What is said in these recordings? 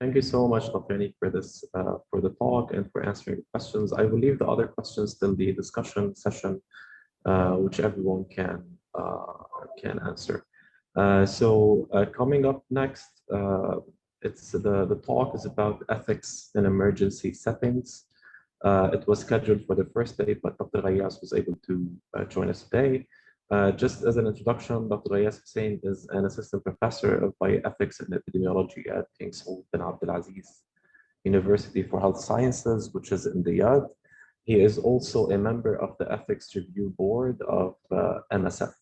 Thank you so much, Dr. Nick, for this, for the talk and for answering the questions. I will leave the other questions till the discussion session, which everyone can answer. Coming up next, it's the talk is about ethics in emergency settings. It was scheduled for the first day, but Dr. Ghayas was able to join us today. Just as an introduction, Dr. Ghayas Hussein is an assistant professor of bioethics and epidemiology at King Saud bin Abdulaziz University for Health Sciences, which is in Riyadh. He is also a member of the Ethics Review Board of MSF.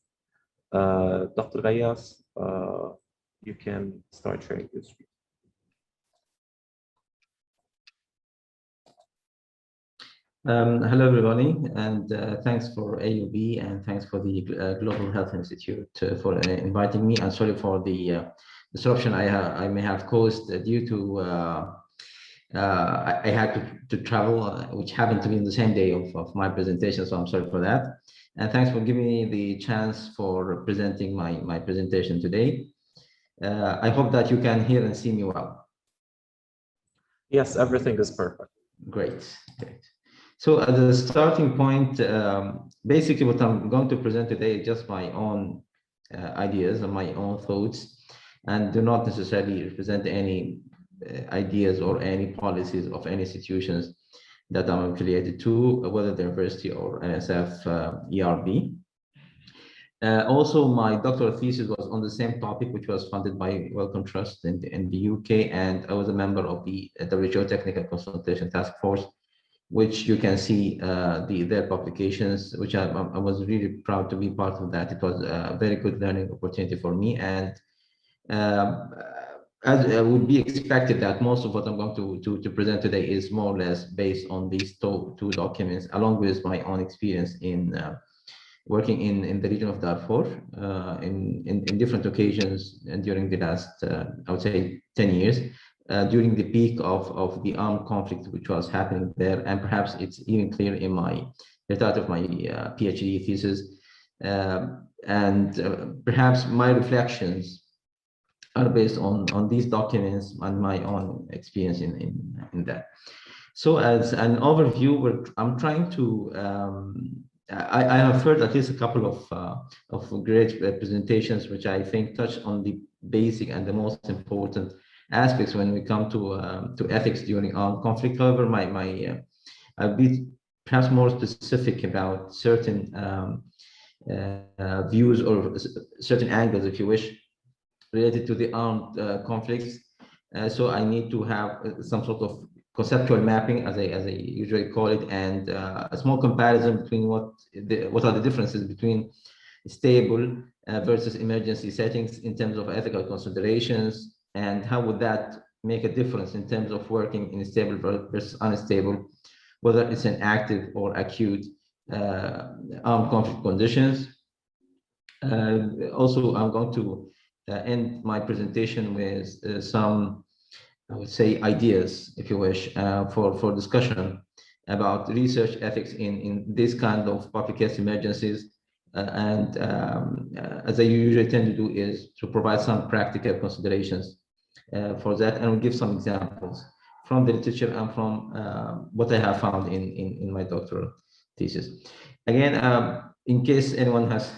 Dr. Ghayas, you can start sharing your screen. Hello, everybody, and thanks for AUB and thanks for the Global Health Institute for inviting me. And sorry for the disruption I may have caused due to I had to travel, which happened to be in the same day of my presentation, so I'm sorry for that. And thanks for giving me the chance for presenting my presentation today. I hope that you can hear and see me well. Yes, everything is perfect. Great, great. So as a starting point, basically what I'm going to present today is just my own ideas and my own thoughts, and do not necessarily represent any ideas or any policies of any institutions that I'm affiliated to, whether the university or NSF ERB. Also, my doctoral thesis was on the same topic, which was funded by Wellcome Trust in the UK, and I was a member of the WHO Technical Consultation Task Force, which you can see their publications, which I was really proud to be part of that. It was a very good learning opportunity for me. And as would be expected, that most of what I'm going to present today is more or less based on these two documents, along with my own experience in working in the region of Darfur in different occasions and during the last, I would say, 10 years. During the peak of the armed conflict which was happening there, and perhaps it's even clear in my result of my PhD thesis, and perhaps my reflections are based on these documents and my own experience in that. So as an overview, I'm trying to I have heard at least a couple of great presentations which I think touch on the basic and the most important aspects when we come to ethics during armed conflict. However, I'll be perhaps more specific about certain views or certain angles, if you wish, related to the armed conflicts. So I need to have some sort of conceptual mapping, as I usually call it, and a small comparison between what are the differences between stable versus emergency settings in terms of ethical considerations, and how would that make a difference in terms of working in stable versus unstable, whether it's an active or acute armed conflict conditions. Also, I'm going to end my presentation with some, I would say, ideas, if you wish, for discussion about research ethics in this kind of public health emergencies. And as I usually tend to do is to provide some practical considerations for that, and we'll give some examples from the literature and from what I have found in my doctoral thesis. Again, in case anyone has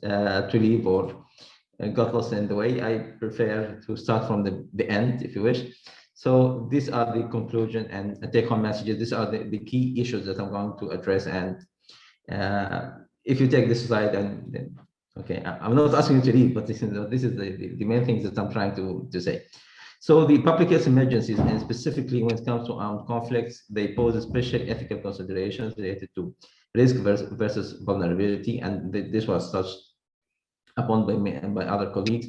to leave or got lost in the way, I prefer to start from the end, if you wish. So these are the conclusion and take-home messages. These are the key issues that I'm going to address. And if you take this slide, and then, okay, I'm not asking you to leave, but this is the main things that I'm trying to say. So the public health emergencies, and specifically when it comes to armed conflicts, they pose special ethical considerations related to risk versus vulnerability, and this was touched upon by me and by other colleagues.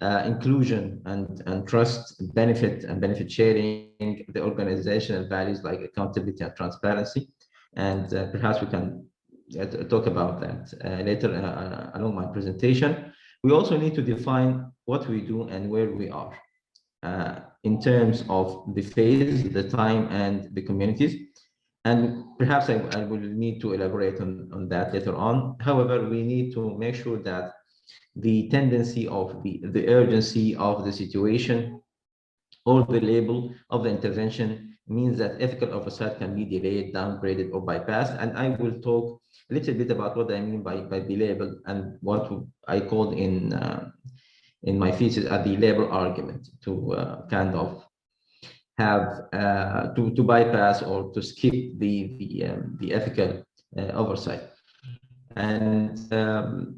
Inclusion and trust, benefit and benefit sharing, the organizational values like accountability and transparency, and perhaps we can talk about that later along my presentation. We also need to define what we do and where we are in terms of the phase, the time, and the communities. And perhaps I will need to elaborate on that later on. However, we need to make sure that the tendency of the urgency of the situation or the label of the intervention means that ethical oversight can be delayed, downgraded, or bypassed. And I will talk a little bit about what I mean by the label and what I called in my thesis at the label argument, to kind of have to bypass or to skip the ethical oversight. And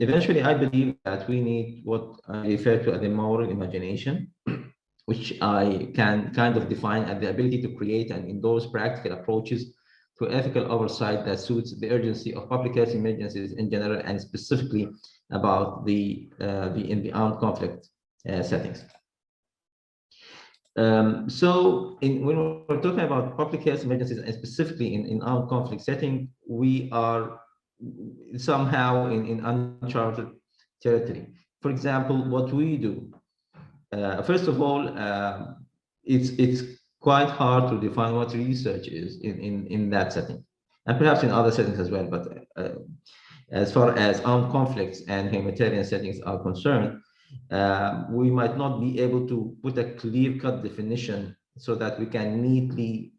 eventually, I believe that we need what I refer to as the moral imagination, which I can kind of define as the ability to create and endorse practical approaches to ethical oversight that suits the urgency of public health emergencies in general, and specifically about in the armed conflict settings. When we're talking about public health emergencies, and specifically in armed conflict setting, we are somehow in uncharted territory. For example, what we do, first of all, it's quite hard to define what research is in that setting, and perhaps in other settings as well. But as far as armed conflicts and humanitarian settings are concerned, we might not be able to put a clear-cut definition so that we can neatly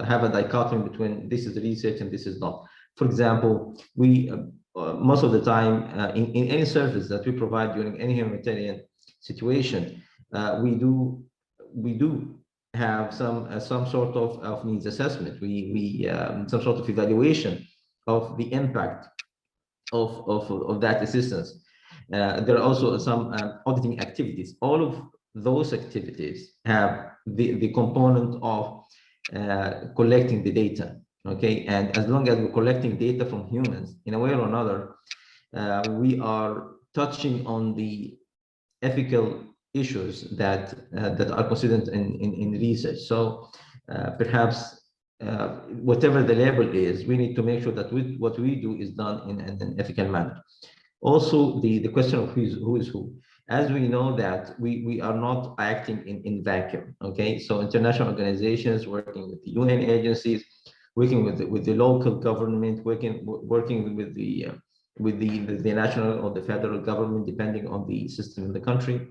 have a dichotomy between this is research and this is not. For example, we most of the time in any service that we provide during any humanitarian situation, we do have some sort of needs assessment. We some sort of evaluation of the impact of that assistance. There are also some auditing activities. All of those activities have the component of collecting the data. Okay, and as long as we're collecting data from humans, in a way or another, we are touching on the ethical issues that are considered in research. So perhaps whatever the label is, we need to make sure that what we do is done in an ethical manner. Also, the question of who is who. As we know that we are not acting in vacuum. Okay, so international organizations working with the UN agencies, working with the local government, working with the national or the federal government, depending on the system in the country.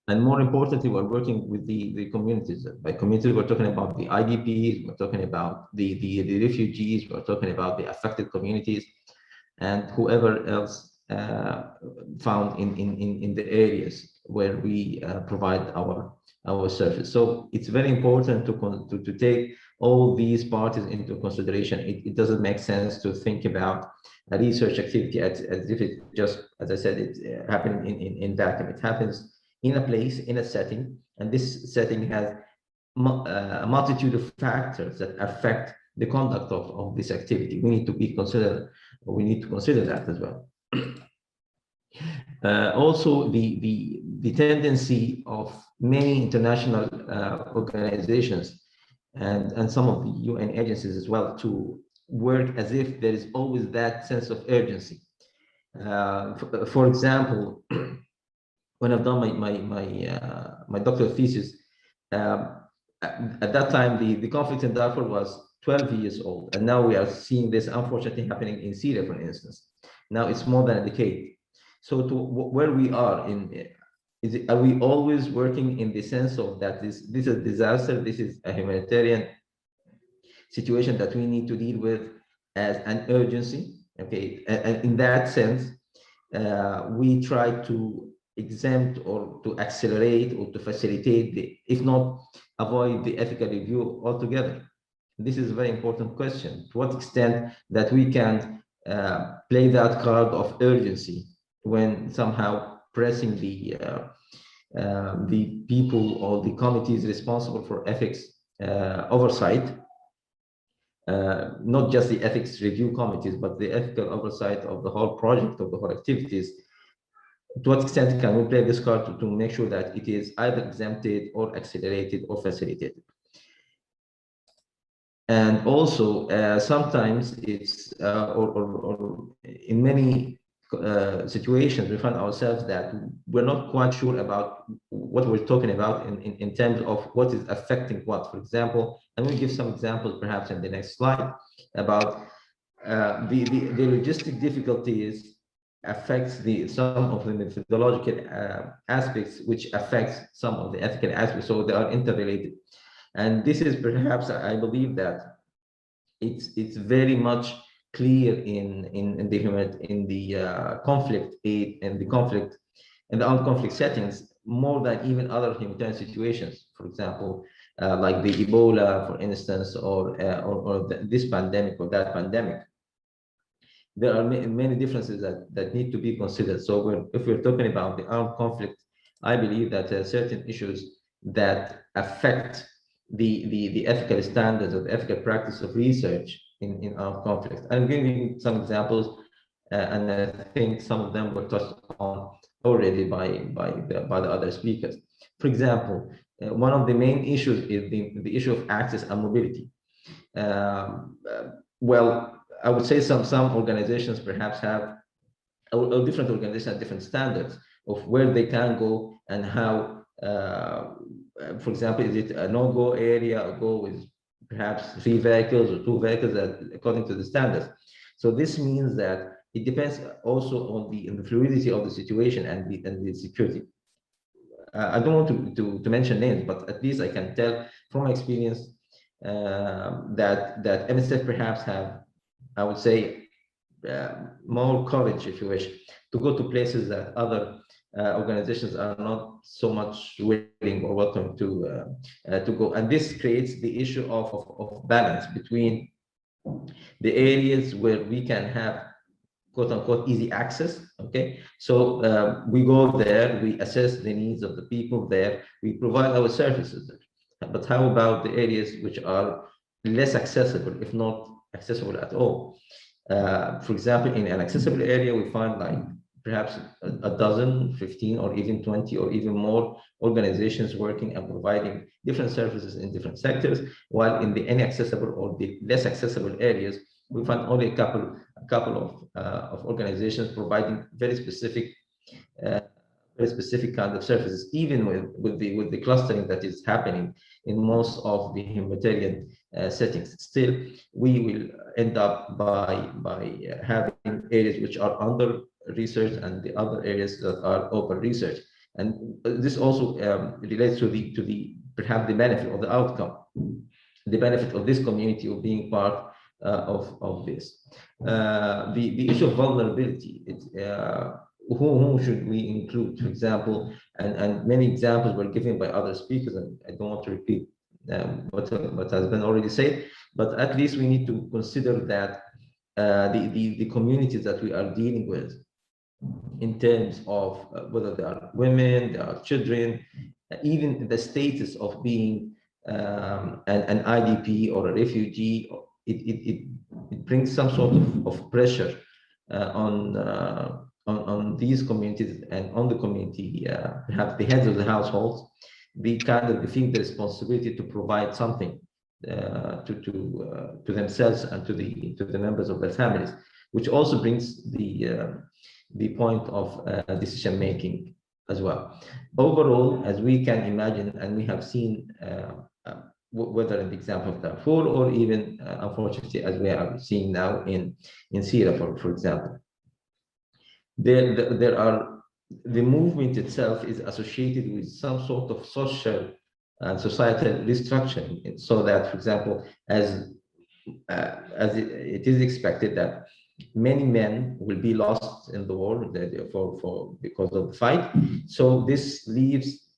And more importantly, we're working with the communities. By communities, we're talking about the IDPs, we're talking about the refugees, we're talking about the affected communities, and whoever else found in the areas where we provide our service. So it's very important to take all these parties into consideration. It doesn't make sense to think about a research activity as if it just, as I said, it happened in vacuum. It happens in a place, in a setting, and this setting has a multitude of factors that affect the conduct of this activity. We need to consider that as well. Also, the tendency of many international organizations and some of the UN agencies as well to work as if there is always that sense of urgency. For example, when I've done my doctoral thesis, at that time the conflict in Darfur was 12 years old, and now we are seeing this unfortunately happening in Syria, for instance. Now it's more than a decade. So to where we are are we always working in the sense of that this is a disaster, this is a humanitarian situation that we need to deal with as an urgency? Okay, and in that sense, we try to exempt or to accelerate or to facilitate if not avoid the ethical review altogether. This is a very important question. To what extent that we can play that card of urgency when somehow pressing the people or the committees responsible for ethics oversight, not just the ethics review committees, but the ethical oversight of the whole project, of the whole activities. To what extent can we play this card to make sure that it is either exempted or accelerated or facilitated? And also, sometimes it's, or in many situations, we find ourselves that we're not quite sure about what we're talking about in terms of what is affecting what. For example, and we'll give some examples perhaps in the next slide about the logistic difficulties affects some of the methodological aspects, which affects some of the ethical aspects. So they are interrelated. And this is perhaps, I believe that it's very much clear in the conflict aid and the conflict and the armed conflict settings, more than even other humanitarian situations. For example, like the Ebola, for instance, or this pandemic or that pandemic. There are many differences that need to be considered. So if we're talking about the armed conflict, I believe that there are certain issues that affect the ethical standards or the ethical practice of research in armed conflict. I'm giving some examples, and I think some of them were touched on already by the other speakers. For example, one of the main issues is the issue of access and mobility. Well, I would say some organizations perhaps have, or different organizations have different standards of where they can go and how. For example, is it a no-go area, or go with perhaps 3 vehicles or 2 vehicles according to the standards. So this means that it depends also on the fluidity of the situation and the security. I don't want to mention names, but at least I can tell from experience that MSF perhaps have, I would say, more courage, if you wish, to go to places that other organizations are not so much willing or welcome to go. And this creates the issue of balance between the areas where we can have quote unquote easy access. Okay, so we go there, we assess the needs of the people there, we provide our services there. But how about the areas which are less accessible, if not accessible at all? For example, in an accessible area, we find like perhaps a dozen, 15, or even 20, or even more organizations working and providing different services in different sectors, while in the inaccessible or the less accessible areas, we find only a couple of organizations providing very specific kind of services, even with the clustering that is happening in most of the humanitarian settings. Still, we will end up by having areas which are under research and the other areas that are open research. And this also relates to the perhaps the benefit or the outcome, the benefit of this community of being part of this. The issue of vulnerability, who should we include, for example, and many examples were given by other speakers, and I don't want to repeat what has been already said, but at least we need to consider that the communities that we are dealing with, in terms of whether they are women, they are children, even the status of being an IDP or a refugee, it brings some sort of pressure on these communities and on the community, perhaps the heads of the households. They feel the responsibility to provide something to themselves and to the members of their families, which also brings the point of decision making as well. Overall, as we can imagine, and we have seen, whether in the example of Darfur or even, unfortunately, as we are seeing now in Syria, for example, there are, the movement itself is associated with some sort of social and societal restructuring, so that, for example, as it is expected that many men will be lost in the war because of the fight. So this leaves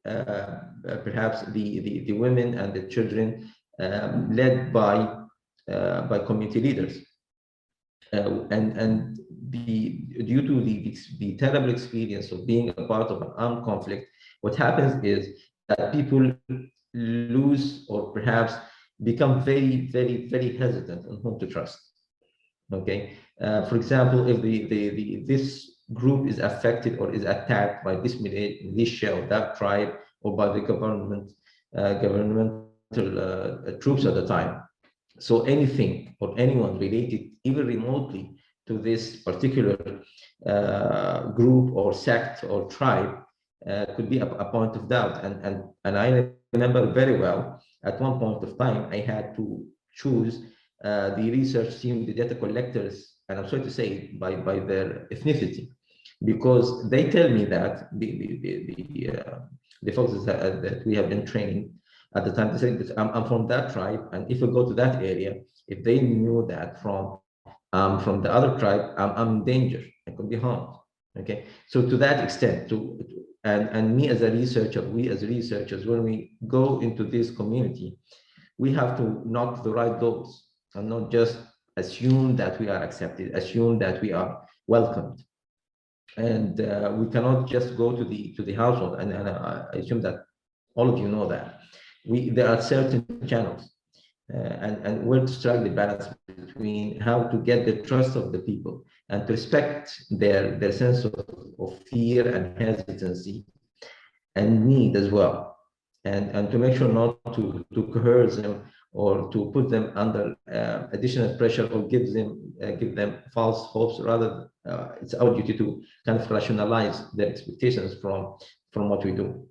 perhaps the women and the children led by community leaders, and due to the terrible experience of being a part of an armed conflict, what happens is that people lose or perhaps become very, very, very hesitant on whom to trust. Okay, for example, if this group is affected or is attacked by this militia or that tribe or by the governmental troops at the time, so anything or anyone related even remotely to this particular group or sect or tribe could be a point of doubt. And I remember very well, at one point of time, I had to choose the research team, the data collectors and I'm sorry to say, by their ethnicity, because they tell me that the folks that we have been training at the time, they say that I'm from that tribe, and if we go to that area, if they knew that from the other tribe, I'm in danger, I could be harmed. Okay, so to that extent, and me as a researcher, we as researchers, when we go into this community, we have to knock the right doors and not just assume that we are accepted, assume that we are welcomed. And we cannot just go to the household, and I assume that all of you know that there are certain channels, and where to strike the balance between how to get the trust of the people and to respect their sense of fear and hesitancy and need as well, and to make sure not to coerce them or to put them under additional pressure or give them false hopes. Rather, it's our duty to kind of rationalize their expectations from what we do.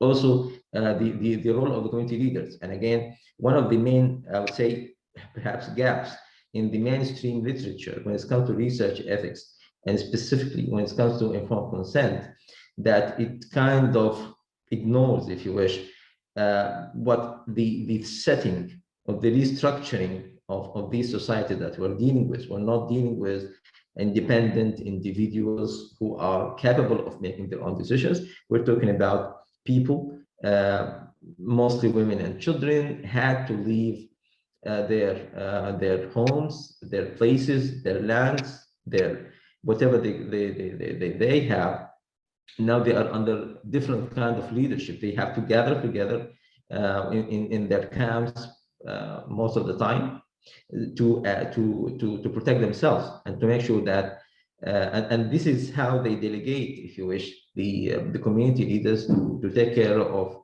Also, the role of the community leaders. And again, one of the main, I would say, perhaps gaps in the mainstream literature when it comes to research ethics, and specifically when it comes to informed consent, that it kind of ignores, if you wish, what the setting of the restructuring of these societies that we're dealing with. We're not dealing with independent individuals who are capable of making their own decisions. We're talking about people, mostly women and children, had to leave their homes, their places, their lands, their whatever they have. Now they are under different kind of leadership. They have to gather together in their camps most of the time to protect themselves and to make sure that and this is how they delegate, if you wish, the community leaders to take care of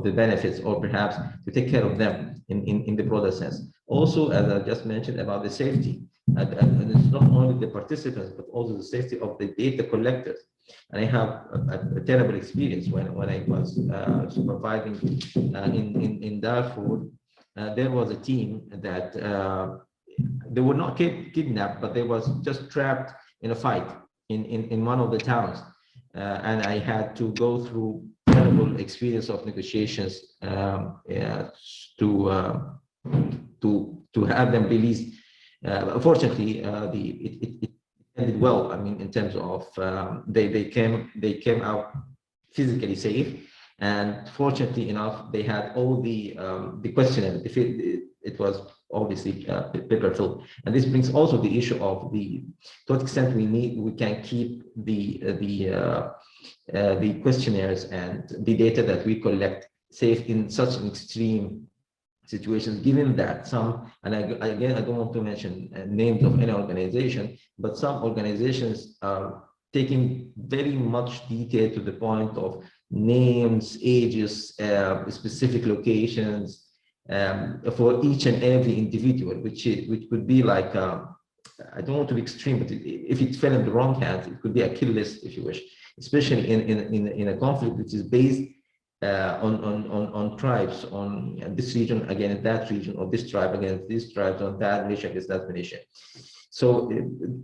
the benefits, or perhaps to take care of them in the broader sense. Also, as I just mentioned about the safety, and it's not only the participants, but also the safety of the data collectors. And I have a terrible experience when I was supervising in Darfur. There was a team that they were not kidnapped, but they was just trapped in a fight in one of the towns. And I had to go through terrible experience of negotiations to have them released. Fortunately, it ended well. I mean, in terms of they came out physically safe, and fortunately enough, they had all the questionnaire. It was obviously paper filled, and this brings also the issue of to what extent we can keep the questionnaires and the data that we collect safe in such an extreme situations, given that some, and again, I don't want to mention names of any organization, but some organizations are taking very much detail to the point of names, ages, specific locations for each and every individual, which could be like, I don't want to be extreme, but if it fell in the wrong hands, it could be a kill list, if you wish, especially in a conflict which is based on tribes, on this region against that region, or this tribe against this tribe, on that nation against that nation. So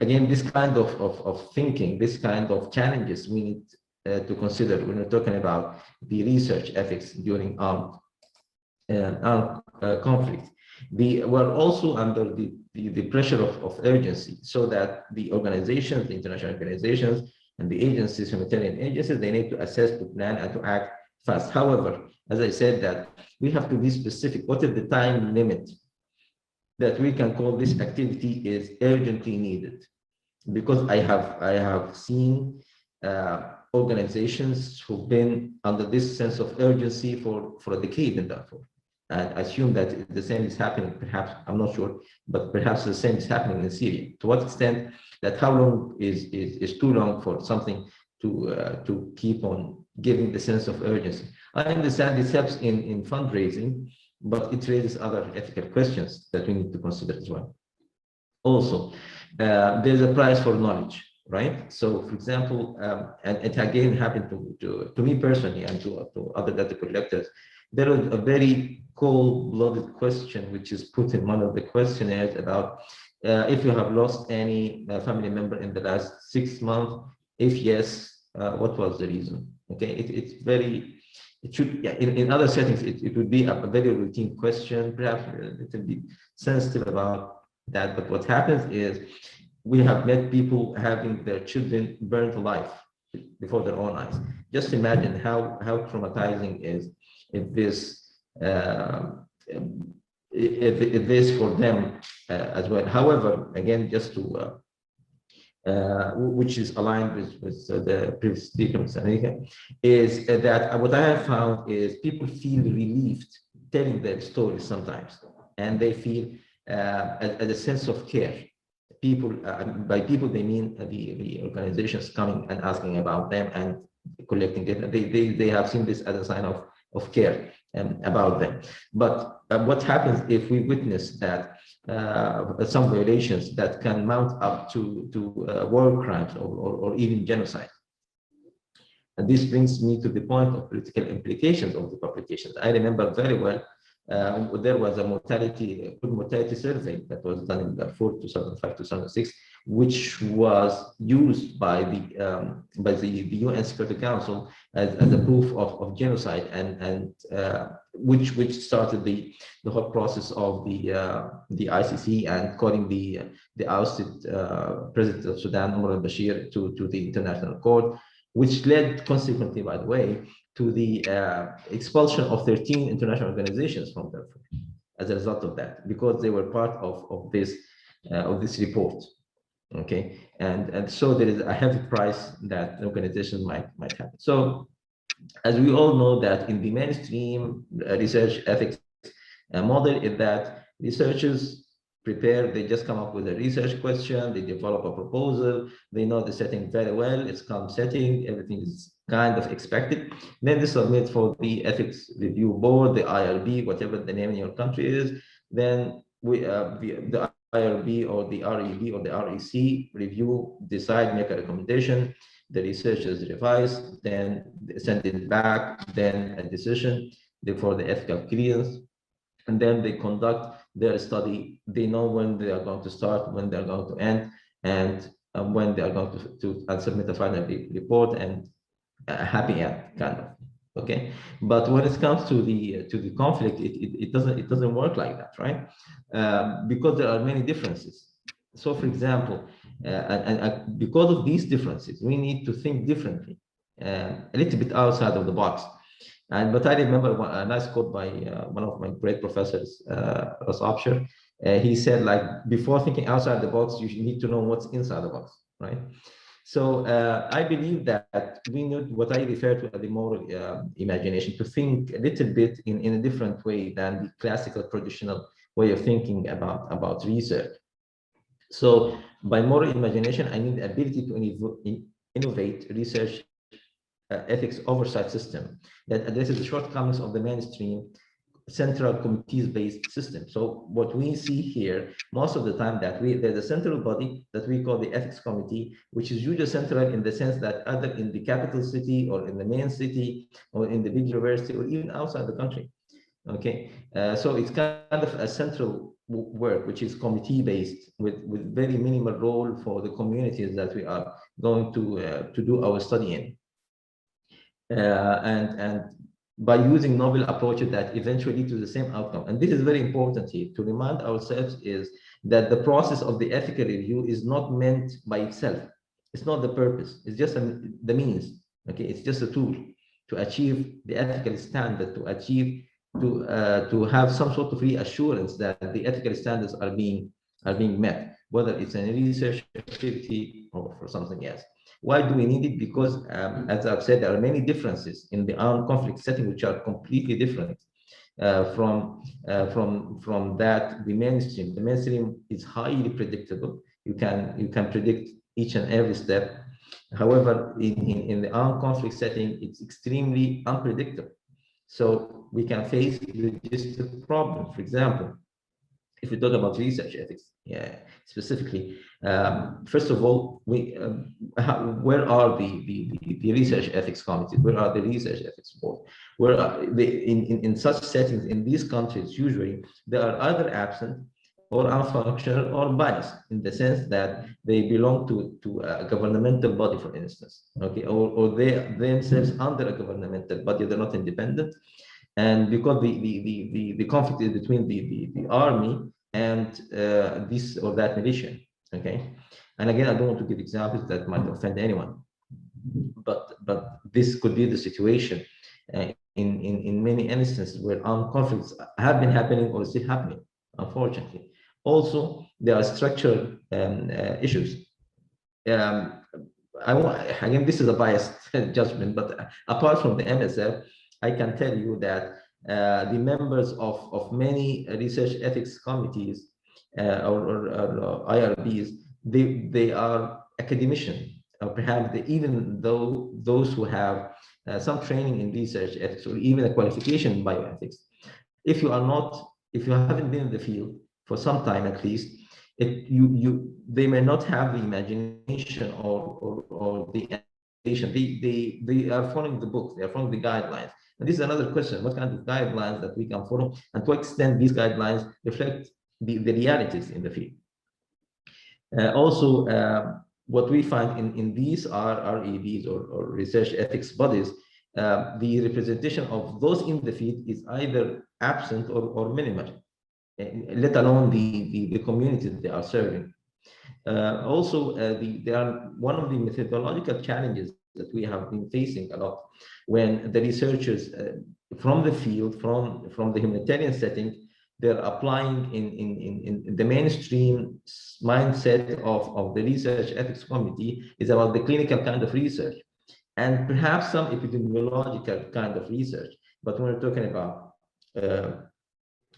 again, this kind of thinking, this kind of challenges we need to consider when we're talking about the research ethics during armed conflict. We're also under the pressure of urgency, so that the organizations, the international organizations, and the agencies, humanitarian agencies, they need to assess, to plan, and to act fast. However, as I said, that we have to be specific. What is the time limit that we can call this activity is urgently needed? Because I have seen organizations who've been under this sense of urgency for a decade in Darfur. And I assume that the same is happening, perhaps, I'm not sure, but perhaps the same is happening in Syria. To what extent, that how long is too long for something to keep on giving the sense of urgency? I understand this helps in fundraising, but it raises other ethical questions that we need to consider as well. Also, there's a price for knowledge, right? So, for example, and it again happened to me personally and to other data collectors, there was a very cold-blooded question which is put in one of the questionnaires about if you have lost any family member in the last 6 months, if yes, what was the reason? Okay, it's very, it should, yeah, in other settings, it would be a very routine question, perhaps a little bit sensitive about that. But what happens is we have met people having their children burned alive before their own eyes. Just imagine how traumatizing is if this uh, if this for them as well. However, again, just to which is aligned with the previous speaker, Mr. America, is that what I have found is people feel relieved telling their stories sometimes, and they feel a sense of care. People, by people, they mean the organizations coming and asking about them and collecting data. They have seen this as a sign of care about them. But what happens if we witness that some violations that can mount up to war crimes or even genocide? And this brings me to the point of political implications of the publications. I remember very well there was a good mortality survey that was done in Darfur 2005, 2006, which was used by the UN Security Council as a proof of genocide, and which started the whole process of the ICC and calling the ousted president of Sudan, Omar al-Bashir, to the International Court, which led consequently, by the way, to the expulsion of 13 international organizations from Darfur as a result of that, because they were part of this report. Okay, and so there is a heavy price that organizations might have. So, as we all know, that in the mainstream research ethics model is that researchers prepare, they just come up with a research question, they develop a proposal, they know the setting very well, it's calm setting, everything is kind of expected. Then they submit for the ethics review board, the IRB, whatever the name in your country is. Then the IRB or the REB or the REC review, decide, make a recommendation. The researchers revise, then send it back, then a decision for the ethical clearance. And then they conduct their study. They know when they are going to start, when they are going to end, and when they are going to submit a final report, and a happy end, kind of. Okay, but when it comes to the conflict, it doesn't work like that, right? Because there are many differences. So, for example, and because of these differences, we need to think differently, a little bit outside of the box. But I remember a nice quote by one of my great professors, Ross Opsher. He said, like, before thinking outside the box, you need to know what's inside the box, right? So I believe that we need what I refer to as the moral imagination, to think a little bit in a different way than the classical traditional way of thinking about research. So by moral imagination, I need the ability to innovate research ethics oversight system that addresses the shortcomings of the mainstream central committees-based system. So what we see here, most of the time, that there's a central body that we call the ethics committee, which is usually central in the sense that either in the capital city or in the main city or in the big university or even outside the country. Okay, so it's kind of a central work, which is committee-based, with very minimal role for the communities that we are going to do our study in. And by using novel approaches that eventually lead to the same outcome. And this is very important here to remind ourselves, is that the process of the ethical review is not meant by itself. It's not the purpose. It's just the means. Okay, it's just a tool to achieve the ethical standard, to have some sort of reassurance that the ethical standards are being met, whether it's in a research activity or for something else. Why do we need it? Because, as I've said, there are many differences in the armed conflict setting, which are completely different from that the mainstream. The mainstream is highly predictable. You can predict each and every step. However, in the armed conflict setting, it's extremely unpredictable. So we can face logistic problems. For example, if we talk about research ethics, specifically, first of all, where are the research ethics committees? Where are the research ethics board? Where are in such settings in these countries? Usually, they are either absent or unfunctional or biased in the sense that they belong to a governmental body, for instance, okay, or they themselves under a governmental body, they're not independent. And because the conflict is between the army and this or that militia, okay. And again, I don't want to give examples that might offend anyone, but this could be the situation in many instances where armed conflicts have been happening or still happening, unfortunately. Also, there are structural issues. Um, again, this is a biased judgment, but apart from the MSF, I can tell you that the members of many research ethics committees or IRBs, they are academicians, or perhaps even though those who have some training in research ethics or even a qualification in bioethics. If you haven't been in the field for some time at least, they may not have the imagination or the they are following the books, they are following the guidelines. And this is another question: what kind of guidelines that we can follow, and to what extent these guidelines reflect the realities in the field. Also, what we find in these REBs or research ethics bodies, the representation of those in the field is either absent or minimal, let alone the communities they are serving. They are one of the methodological challenges that we have been facing a lot when the researchers from the field, from the humanitarian setting, they're applying in the mainstream mindset of the research ethics committee is about the clinical kind of research and perhaps some epidemiological kind of research. But when we're talking about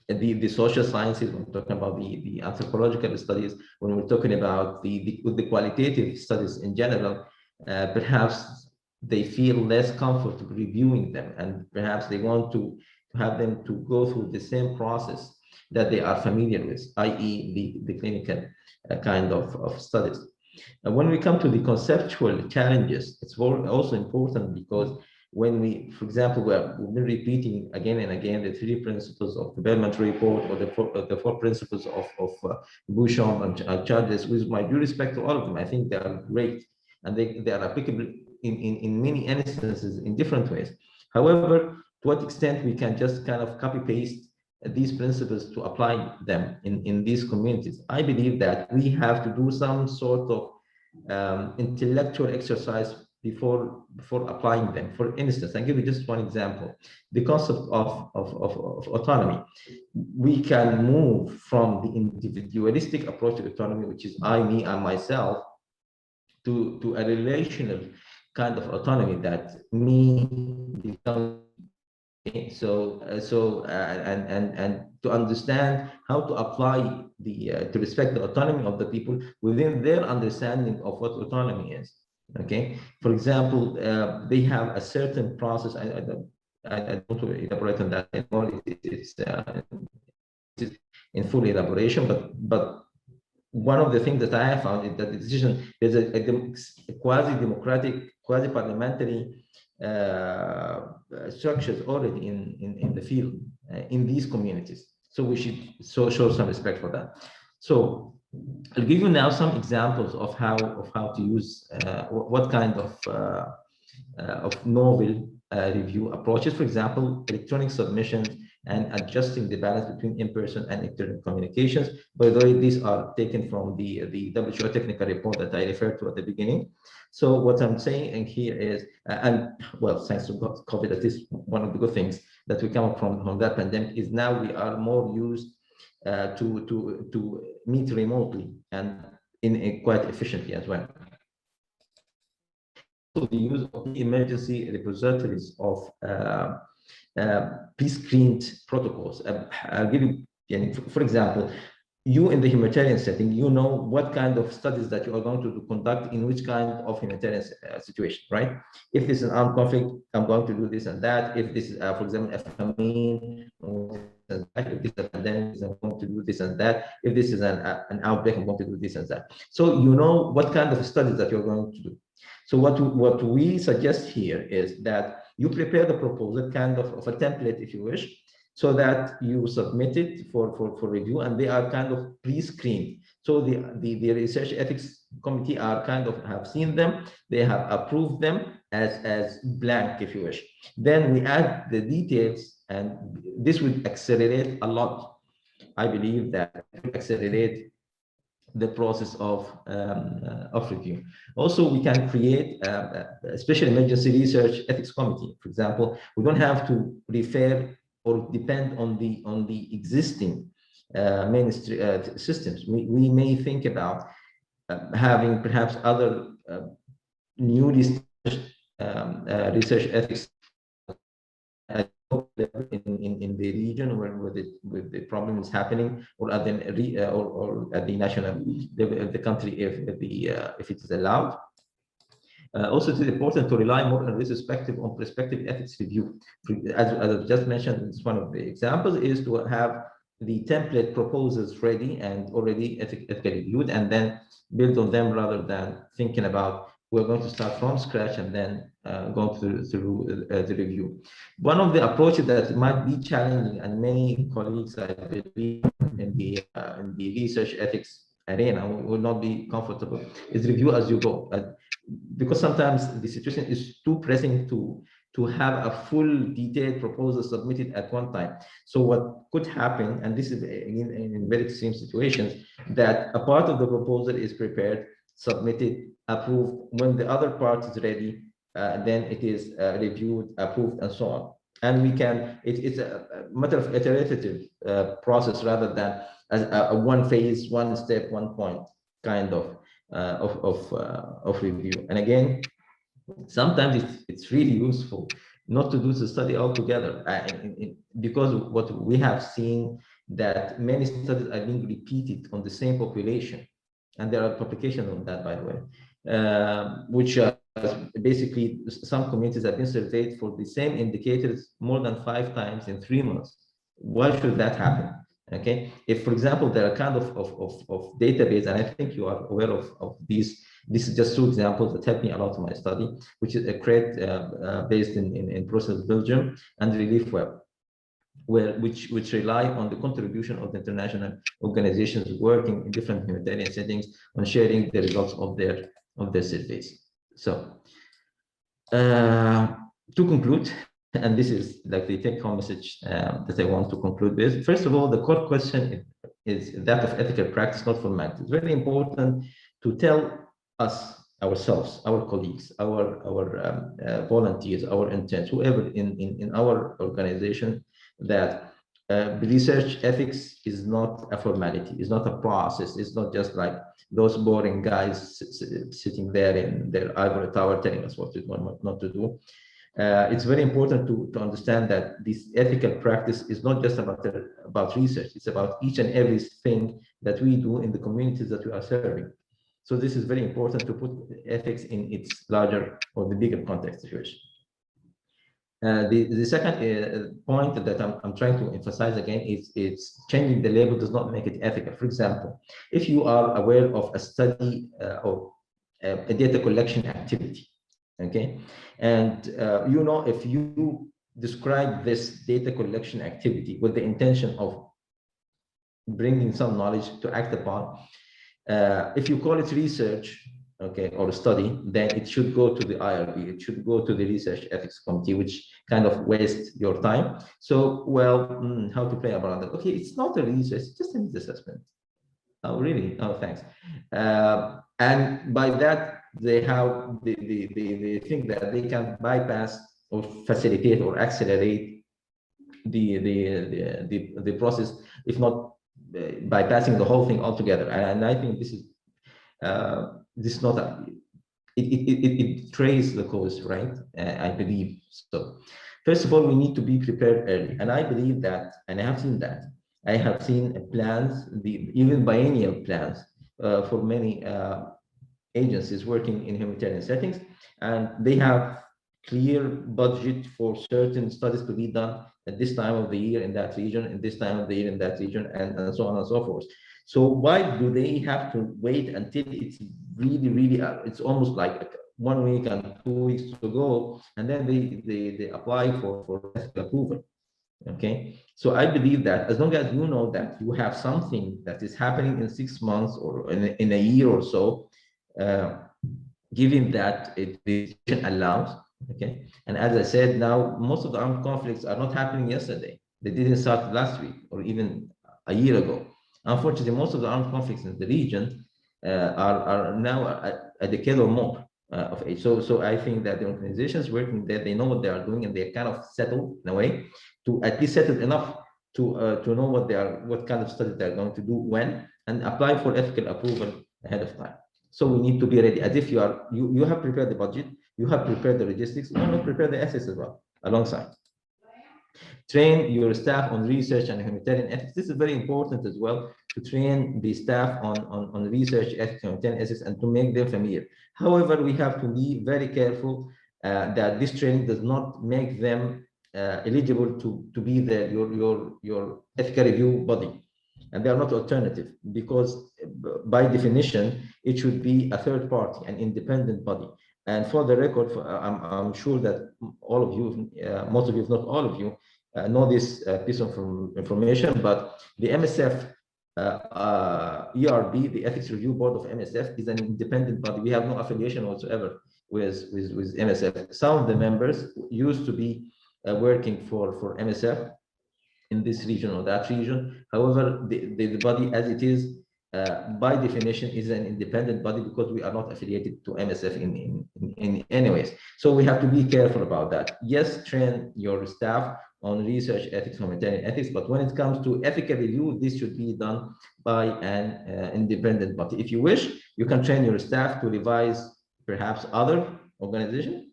the social sciences, when we're talking about the anthropological studies, when we're talking about the qualitative studies in general, perhaps they feel less comfortable reviewing them, and perhaps they want to have them to go through the same process that they are familiar with, i.e. the clinical kind of studies. And when we come to the conceptual challenges, it's also important because when we, for example, we've been repeating again and again the 3 principles of the Bellman report or the four principles of Bouchon and Charles, with my due respect to all of them, I think they are great and they are applicable in many instances in different ways. However, to what extent we can just kind of copy paste these principles to apply them in these communities? I believe that we have to do some sort of intellectual exercise before applying them. For instance, I'll give you just one example: the concept of autonomy. We can move from the individualistic approach to autonomy, which is I, me, and myself, to a relational kind of autonomy that me becomes. And to understand how to apply to respect the autonomy of the people within their understanding of what autonomy is. Okay, for example, they have a certain process. I don't want to elaborate on that anymore. It's in full elaboration, but one of the things that I have found is that the decision, there's a quasi-democratic, quasi-parliamentary structures already in the field in these communities. So we should show some respect for that. So I'll give you now some examples of how to use what kind of novel review approaches. For example, electronic submissions and adjusting the balance between in-person and electronic communications. By the way, these are taken from the WHO technical report that I referred to at the beginning. So what I'm saying here is, and well, thanks to COVID, that is one of the good things that we come up from that pandemic, is now we are more used to meet remotely and quite efficiently as well. So the use of emergency repositories of pre-screened protocols. I'll give you, for example, you in the humanitarian setting, you know what kind of studies that you are going to conduct in which kind of humanitarian situation, right? If this is an armed conflict, I'm going to do this and that. If this is, for example, a famine, if this is a pandemic, I'm going to do this and that. If this is an outbreak, I'm going to do this and that. So you know what kind of studies that you're going to do. So what we suggest here is that you prepare the proposal, kind of a template, if you wish, so that you submit it for review, and they are kind of pre-screened. So the research ethics committee are kind of have seen them, they have approved them as blank, if you wish. Then we add the details, and this would accelerate a lot. I believe that it will accelerate the process of review. Also, we can create a special emergency research ethics committee. For example, we don't have to refer or depend on the existing mainstream systems. We may think about having perhaps other new research ethics in the region where the problem is happening, or at the national level of the country, if it is allowed. Also, it is important to rely more on retrospective on prospective ethics review. As I just mentioned, it's one of the examples is to have the template proposals ready and already ethically reviewed, and then build on them rather than thinking about we're going to start from scratch and then go through the review. One of the approaches that might be challenging, and many colleagues, I believe, in the research ethics arena will not be comfortable, is review as you go. Because sometimes the situation is too pressing to have a full detailed proposal submitted at one time. So what could happen, and this is in very extreme situations, that a part of the proposal is prepared, submitted, approved. When the other part is ready, then it is reviewed, approved, and so on. And we can, it's a matter of iterative process rather than a one phase, one step, one point kind of review. And again, sometimes it's really useful not to do the study altogether, because what we have seen that many studies are being repeated on the same population, and there are publications on that, by the way, which basically some communities have been surveyed for the same indicators more than 5 times in 3 months. Why should that happen? Okay, if, for example, there are kind of database, and I think you are aware of these. This is just 2 examples that helped me a lot in my study, which is a CRED based in Brussels, Belgium, and Relief Web, which rely on the contribution of the international organizations working in different humanitarian settings on sharing the results of their surveys. So, to conclude, and this is like the take-home message that I want to conclude with. First of all, the core question is that of ethical practice, not formality. It's very important to tell us, ourselves, our colleagues, our volunteers, our interns, whoever in our organization, that research ethics is not a formality, it's not a process, it's not just like those boring guys sitting there in their ivory tower telling us what to do and what not to do. It's very important to understand that this ethical practice is not just about research, it's about each and every thing that we do in the communities that we are serving. So this is very important to put ethics in its larger or the bigger context, if you wish. The second point that I'm trying to emphasize again is it's changing the label does not make it ethical. For example, if you are aware of a study or a data collection activity, okay, and you know, if you describe this data collection activity with the intention of bringing some knowledge to act upon, if you call it research, okay, or study, then it should go to the IRB, it should go to the research ethics committee, which kind of wastes your time. So, well, how to play around it? Okay, it's not a research, it's just a needs assessment. Oh, really? Oh, thanks. And by that, they think that they can bypass or facilitate or accelerate the process, if not bypassing the whole thing altogether. And I think this is not a, it betrays the cause, right? I believe so. First of all, we need to be prepared early, and I believe that, and I have seen that. I have seen plans, even biennial plans, for many agencies working in humanitarian settings, and they have clear budget for certain studies to be done at this time of the year in that region, and this time of the year in that region, and so on and so forth. So why do they have to wait until it's really, it's almost like 1 week and 2 weeks to go, and then they apply for ethical approval? Okay, so I believe that as long as you know that you have something that is happening in 6 months or in a year or so, given that it allows, okay. And as I said, now most of the armed conflicts are not happening yesterday. They didn't start last week or even a year ago. Unfortunately, most of the armed conflicts in the region are now a decade or more of age. So I think that the organizations working there, they know what they are doing, and they're kind of settled in a way to at least settled enough to know what kind of study they're going to do when, and apply for ethical approval ahead of time. So we need to be ready, as if you have prepared the budget, you have prepared the logistics, you want to prepare the ethics as well alongside. Train your staff on research and humanitarian ethics. This is very important as well, to train the staff on research ethics, humanitarian ethics, and to make them familiar. However, we have to be very careful that this training does not make them eligible to be your ethical review body. And they are not alternative, because by definition, it should be a third party, an independent body. And for the record, I'm sure that all of you, most of you, if not all of you, know this piece of information, but the MSF ERB, the Ethics Review Board of MSF, is an independent body. We have no affiliation whatsoever with MSF. Some of the members used to be working for MSF in this region or that region. However, the body as it is, by definition, is an independent body, because we are not affiliated to MSF in any ways. So we have to be careful about that. Yes, train your staff on research ethics, humanitarian ethics, but when it comes to ethical review, this should be done by an independent body. If you wish, you can train your staff to revise perhaps other organizations,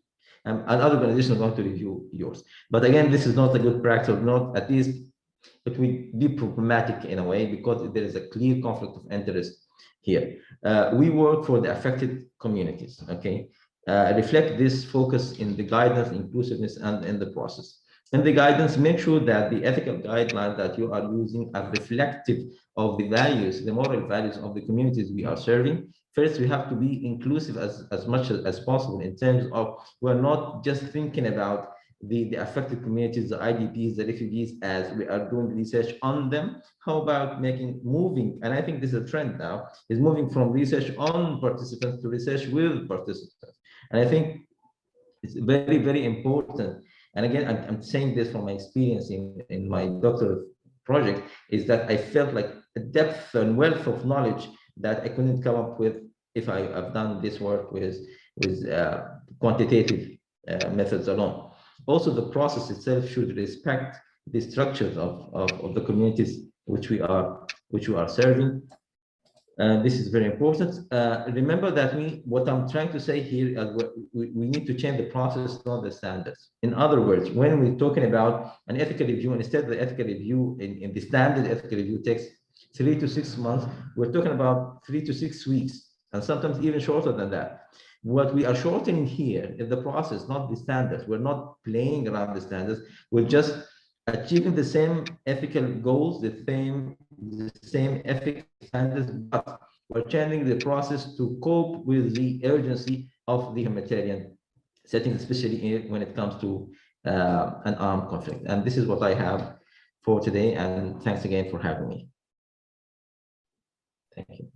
and other organizations are going to review yours. But again, this is not a good practice, or not, at least it will be problematic in a way, because there is a clear conflict of interest here. We work for the affected communities, okay? Reflect this focus in the guidance, inclusiveness, and in the process. In the guidance, make sure that the ethical guidelines that you are using are reflective of the values, the moral values of the communities we are serving. First, we have to be inclusive as much as possible, in terms of we're not just thinking about the affected communities, the IDPs, the refugees, as we are doing research on them. How about moving, and I think this is a trend now, is moving from research on participants to research with participants. And I think it's very, very important. And again, I'm saying this from my experience in my doctoral project, is that I felt like a depth and wealth of knowledge that I couldn't come up with if I've done this work with quantitative methods alone. Also, the process itself should respect the structures of the communities which we are serving. This is very important. Remember that what I'm trying to say here is we need to change the process, not the standards. In other words, when we're talking about an ethical review, and instead the ethical review in the standard ethical review takes 3 to 6 months, we're talking about 3 to 6 weeks, and sometimes even shorter than that. What we are shortening here is the process, not the standards. We're not playing around the standards. We're just achieving the same ethical goals, the same ethical standards, but we're changing the process to cope with the urgency of the humanitarian setting, especially when it comes to an armed conflict. And this is what I have for today. And thanks again for having me. Thank you.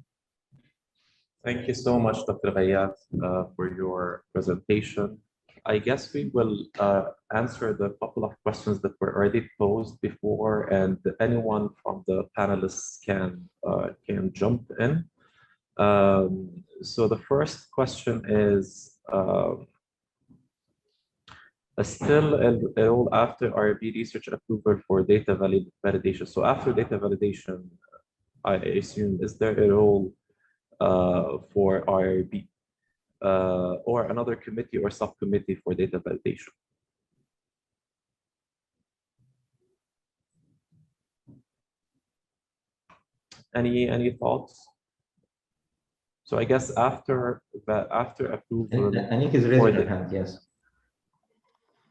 Thank you so much, Dr. Ghayat, for your presentation. I guess we will answer the couple of questions that were already posed before, and anyone from the panelists can jump in. So the first question is, still a role after IRB research approval for data validation. So after data validation, I assume, is there a role for IRB or another committee or subcommittee for data validation? Any thoughts? So I guess after approval, Anik is raising her hand. Yes.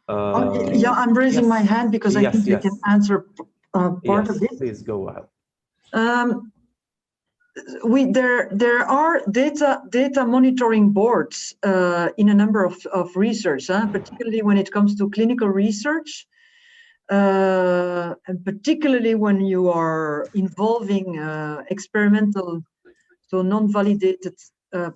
Yeah, I'm raising my hand because I think I can answer part of it. Please go ahead. There are data monitoring boards in a number of research, particularly when it comes to clinical research. and particularly when you are involving experimental, so non-validated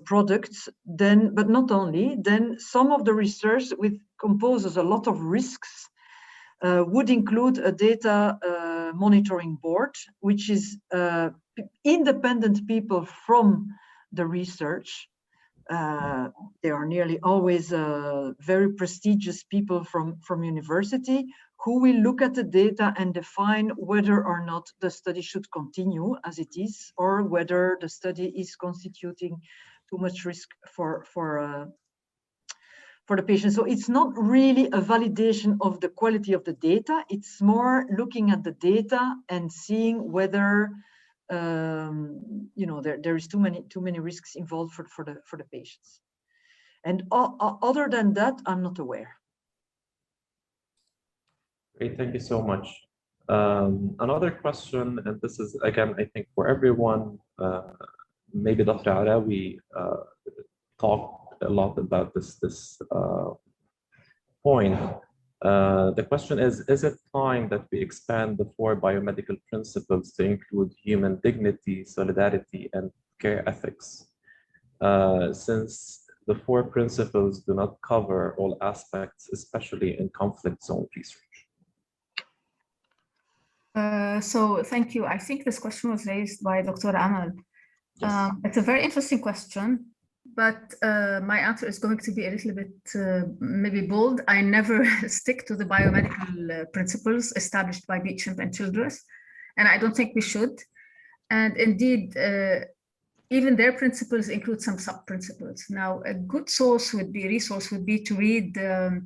products, then, but not only, then some of the research which composes a lot of risks would include a data monitoring board, which is independent people from the research. They are nearly always very prestigious people from university who will look at the data and define whether or not the study should continue as it is, or whether the study is constituting too much risk for the patient. So it's not really a validation of the quality of the data. It's more looking at the data and seeing whether there is too many risks involved for the patients. And other than that, I'm not aware. Great, thank you so much. Another question, and this is again, I think for everyone, maybe Dr. Arawi talked a lot about this point. The question is it time that we expand the 4 biomedical principles to include human dignity, solidarity, and care ethics? Since the 4 principles do not cover all aspects, especially in conflict zone research. So thank you. I think this question was raised by Dr. Amal. Yes. It's a very interesting question, but my answer is going to be a little bit maybe bold. I never stick to the biomedical principles established by Beecham and Childress, and I don't think we should. And indeed, even their principles include some sub-principles. Now, a good resource would be to read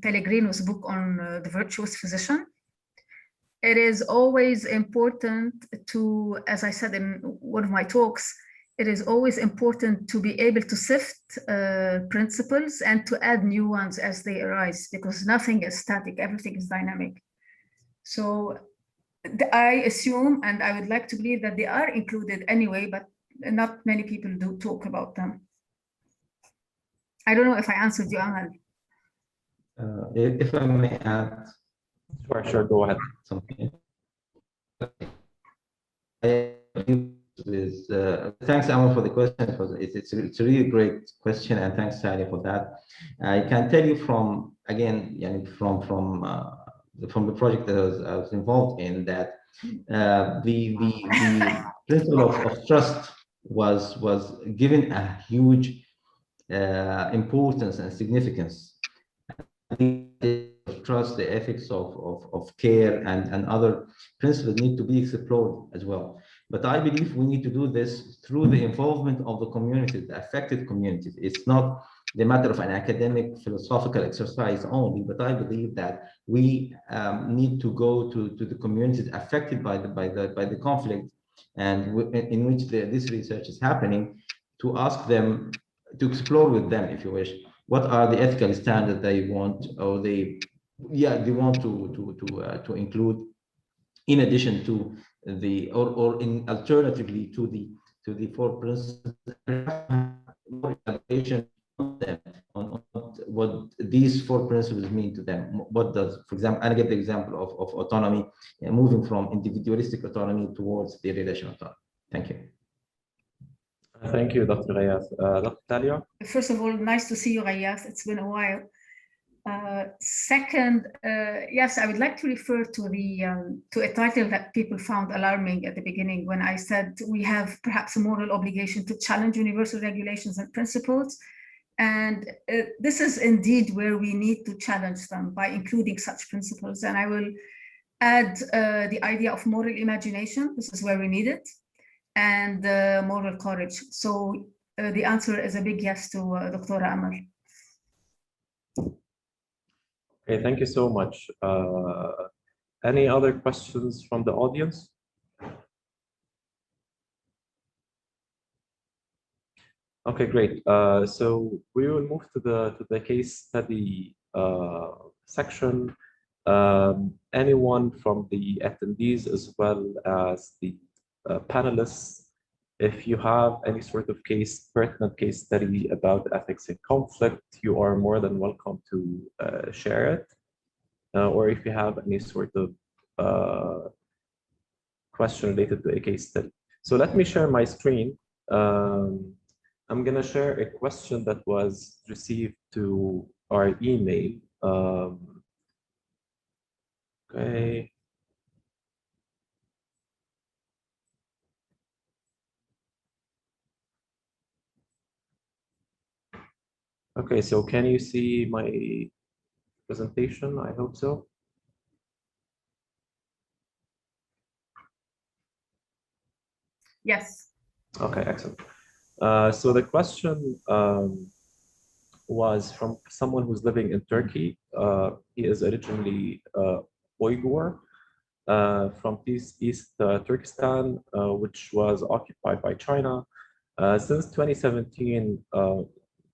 Pellegrino's book on the virtuous physician. It is always important to, as I said in one of my talks, it is always important to be able to sift principles and to add new ones as they arise, because nothing is static, everything is dynamic. So I assume, and I would like to believe that they are included anyway, but not many people do talk about them. I don't know if I answered you, Amal. If I may add. Sure, go ahead. Something. Thanks, Amal, for the question. It's a really great question, and thanks, Talia, for that. I can tell you from the project that I was involved in that the principle of trust was given a huge importance and significance. Trust, the ethics of care, and other principles need to be explored as well. But I believe we need to do this through the involvement of the communities, the affected communities. It's not the matter of an academic philosophical exercise only, but I believe that we need to go to the communities affected by the conflict and in which this research is happening, to ask them, to explore with them, if you wish, what are the ethical standards they want, or they want to include, in addition to the or in alternatively to the 4 principles, on what these 4 principles mean to them. What does, for example, I get the example of autonomy, moving from individualistic autonomy towards the relational autonomy. Thank you. Thank you, Dr. Ghayas. Dr. Talia? First of all, nice to see you, Ghayas. It's been a while. Second, yes, I would like to refer to a title that people found alarming at the beginning when I said we have perhaps a moral obligation to challenge universal regulations and principles. And this is indeed where we need to challenge them by including such principles. And I will add the idea of moral imagination. This is where we need it. And moral courage. So the answer is a big yes to Dr. Amal. Okay, thank you so much. Any other questions from the audience? Okay, great. So we will move to the case study section. Anyone from the attendees as well as the panelists, if you have any sort of pertinent case study about ethics in conflict, you are more than welcome to share it. Or if you have any sort of question related to a case study. So let me share my screen. I'm going to share a question that was received to our email. Okay. Okay, so can you see my presentation? I hope so. Yes. Okay, excellent. So the question was from someone who's living in Turkey. He is originally Uyghur from East Turkestan, which was occupied by China. Since 2017,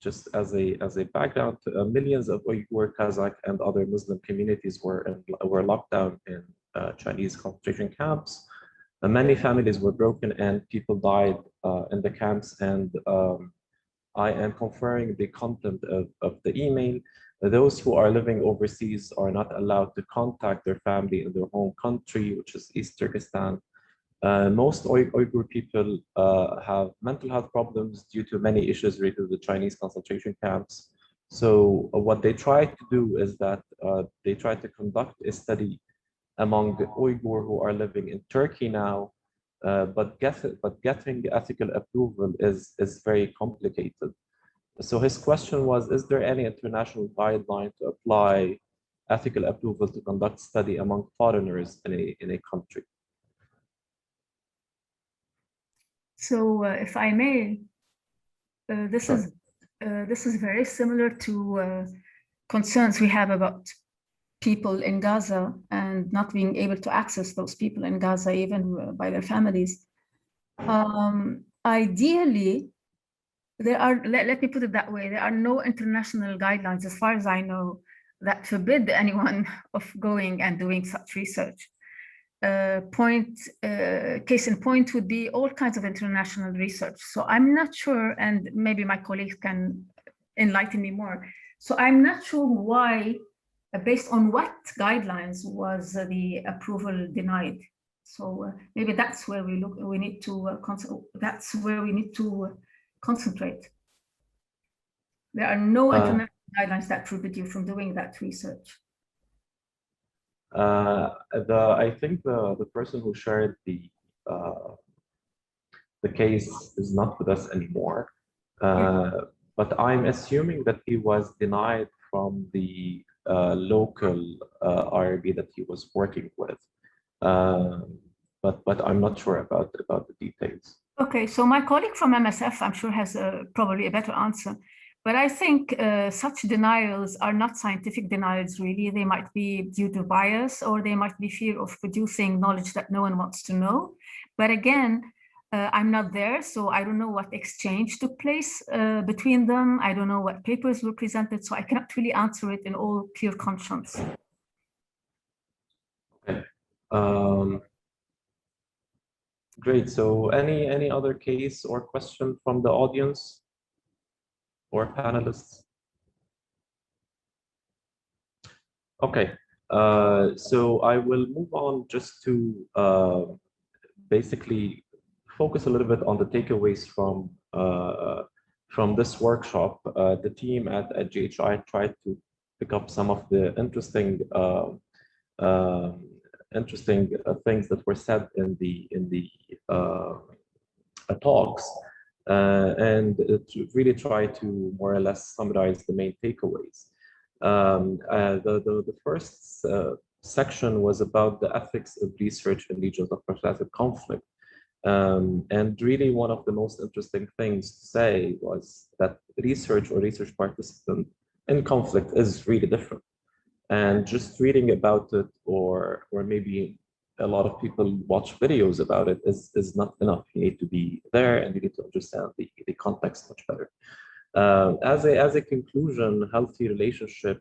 just as a background, millions of Uyghur, Kazakh, and other Muslim communities were locked down in Chinese concentration camps. Many families were broken and people died in the camps. And I am conferring the content of the email. Those who are living overseas are not allowed to contact their family in their home country, which is East Turkestan. Most Uyghur people have mental health problems due to many issues related to the Chinese concentration camps. So what they try to do is that they try to conduct a study among the Uyghur who are living in Turkey now, but getting ethical approval is very complicated. So his question was, is there any international guideline to apply ethical approval to conduct study among foreigners in a country? So if I may, this Sure. is very similar to concerns we have about people in Gaza and not being able to access those people in Gaza, even by their families. Ideally, there are, let me put it that way, there are no international guidelines, as far as I know, that forbid anyone of going and doing such research. Case in point would be all kinds of international research. So I'm not sure, and maybe my colleagues can enlighten me more. So I'm not sure why, based on what guidelines was the approval denied. So maybe that's where we look. We need to that's where we need to concentrate. There are no international guidelines that forbid you from doing that research. I think the person who shared the case is not with us anymore, but I'm assuming that he was denied from the local IRB that he was working with, but I'm not sure about the details. Okay, so my colleague from MSF, I'm sure, has probably a better answer. But I think such denials are not scientific denials, really. They might be due to bias, or they might be fear of producing knowledge that no one wants to know. But again, I'm not there, so I don't know what exchange took place between them. I don't know what papers were presented, so I cannot really answer it in all clear conscience. Okay. Great. So any other case or question from the audience or panelists? Okay. So I will move on just to basically focus a little bit on the takeaways from this workshop. The team at GHI tried to pick up some of the interesting things that were said in the talks, and to really try to more or less summarize the main takeaways. The first section was about the ethics of research in regions of protracted conflict. And really one of the most interesting things to say was that research or research participant in conflict is really different. And just reading about it, or maybe a lot of people watch videos about it, is not enough. You need to be there and you need to understand the context much better. As a conclusion, healthy relationship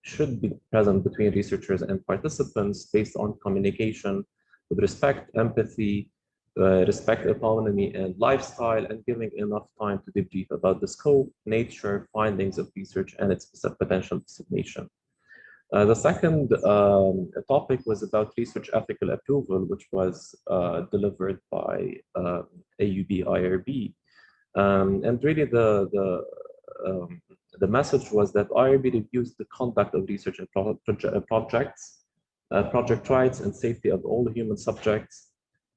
should be present between researchers and participants based on communication with respect, empathy, respect, autonomy, and lifestyle, and giving enough time to debrief about the scope, nature, findings of research, and its potential dissemination. The second topic was about research ethical approval, which was delivered by AUB IRB. And really the message was that IRB reviews the conduct of research and projects, project rights and safety of all human subjects.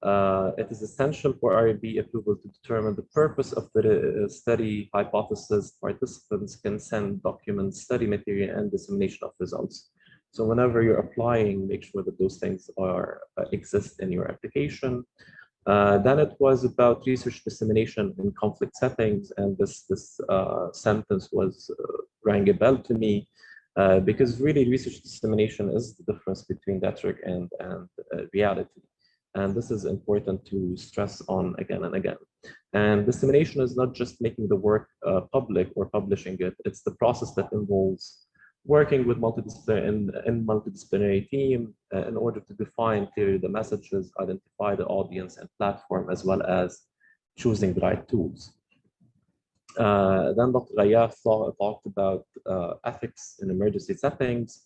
It is essential for IRB approval to determine the purpose of the study hypothesis. Participants can send documents, study material, and dissemination of results. So whenever you're applying, make sure that those things are exist in your application. Then it was about research dissemination in conflict settings, and this sentence was rang a bell to me because really research dissemination is the difference between rhetoric and reality. And this is important to stress on again and again. And dissemination is not just making the work public or publishing it. It's the process that involves working with multidisciplinary team in order to define clearly the messages, identify the audience and platform, as well as choosing the right tools. Then Dr. Rayaf talked about ethics in emergency settings.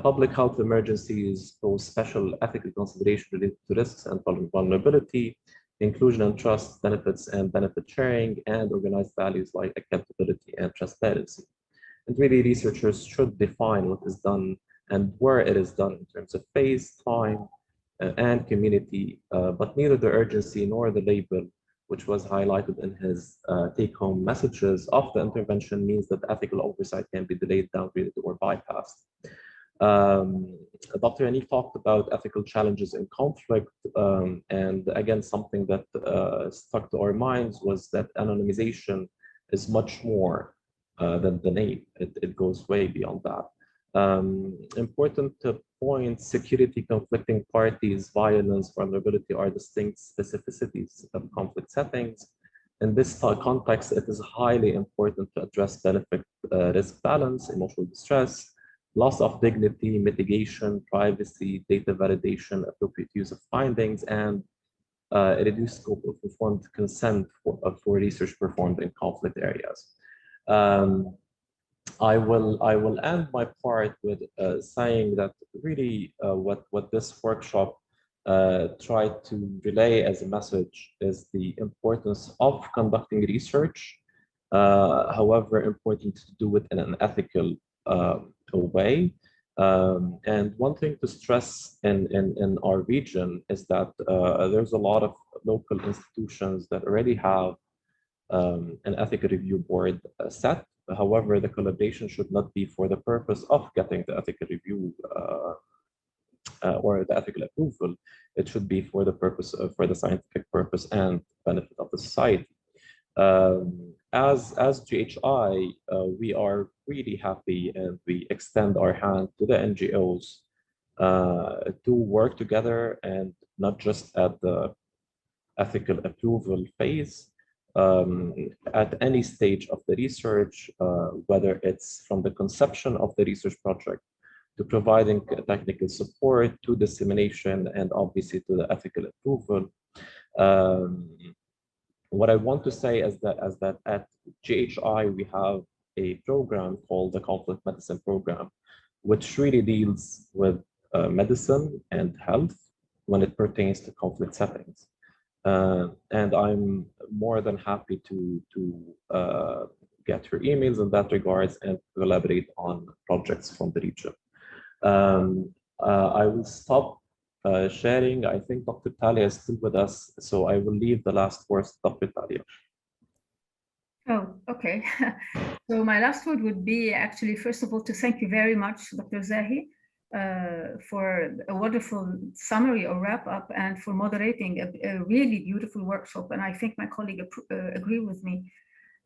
Public health emergencies pose special ethical consideration related to risks and vulnerability, inclusion and trust, benefits and benefit sharing, and organized values like accountability and transparency. And really, researchers should define what is done and where it is done in terms of phase, time, and community, but neither the urgency nor the label, which was highlighted in his take-home messages of the intervention, means that ethical oversight can be delayed, downgraded, or bypassed. Dr. Yannick talked about ethical challenges in conflict, and again, something that stuck to our minds was that anonymization is much more than the name. It goes way beyond that. Important points: security, conflicting parties, violence, vulnerability are distinct specificities of conflict settings. In this context, it is highly important to address benefit risk balance, emotional distress, loss of dignity, mitigation, privacy, data validation, appropriate use of findings, and a reduced scope of informed consent for research performed in conflict areas. I will end my part with saying that really what this workshop tried to relay as a message is the importance of conducting research, however important to do it in an ethical way. And one thing to stress in our region is that there's a lot of local institutions that already have an ethical review board set. However, the collaboration should not be for the purpose of getting the ethical review or the ethical approval. It should be for the purpose of, for the scientific purpose and benefit of the society. As GHI, we are really happy, and we extend our hand to the NGOs to work together, and not just at the ethical approval phase, at any stage of the research, whether it's from the conception of the research project to providing technical support, to dissemination, and obviously to the ethical approval. What I want to say is that at GHI, we have a program called the Conflict Medicine Program, which really deals with medicine and health when it pertains to conflict settings. And I'm more than happy to get your emails in that regards and collaborate on projects from the region. I will stop sharing. I think Dr. Talia is still with us, so I will leave the last words to Dr. Talia. Oh, okay. So my last word would be actually, first of all, to thank you very much, Dr. Zahi, for a wonderful summary or wrap up, and for moderating a really beautiful workshop. And I think my colleague agree with me.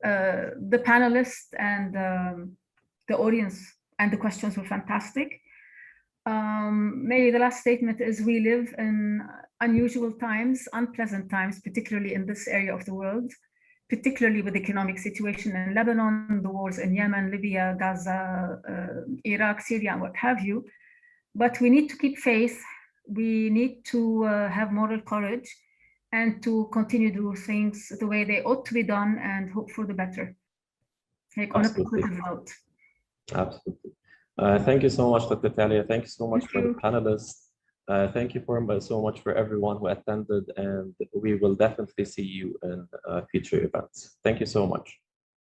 The panelists and the audience and the questions were fantastic. Maybe the last statement is we live in unusual times, unpleasant times, particularly in this area of the world, particularly with the economic situation in Lebanon, the wars in Yemen, Libya, Gaza, Iraq, Syria, and what have you. But we need to keep faith. We need to have moral courage and to continue to do things the way they ought to be done and hope for the better. Like on a positive note. Absolutely. Thank you so much, Dr. Talia. Thank you so much Thank for the you. panelists. Thank you so much for everyone who attended, and we will definitely see you in future events. Thank you so much.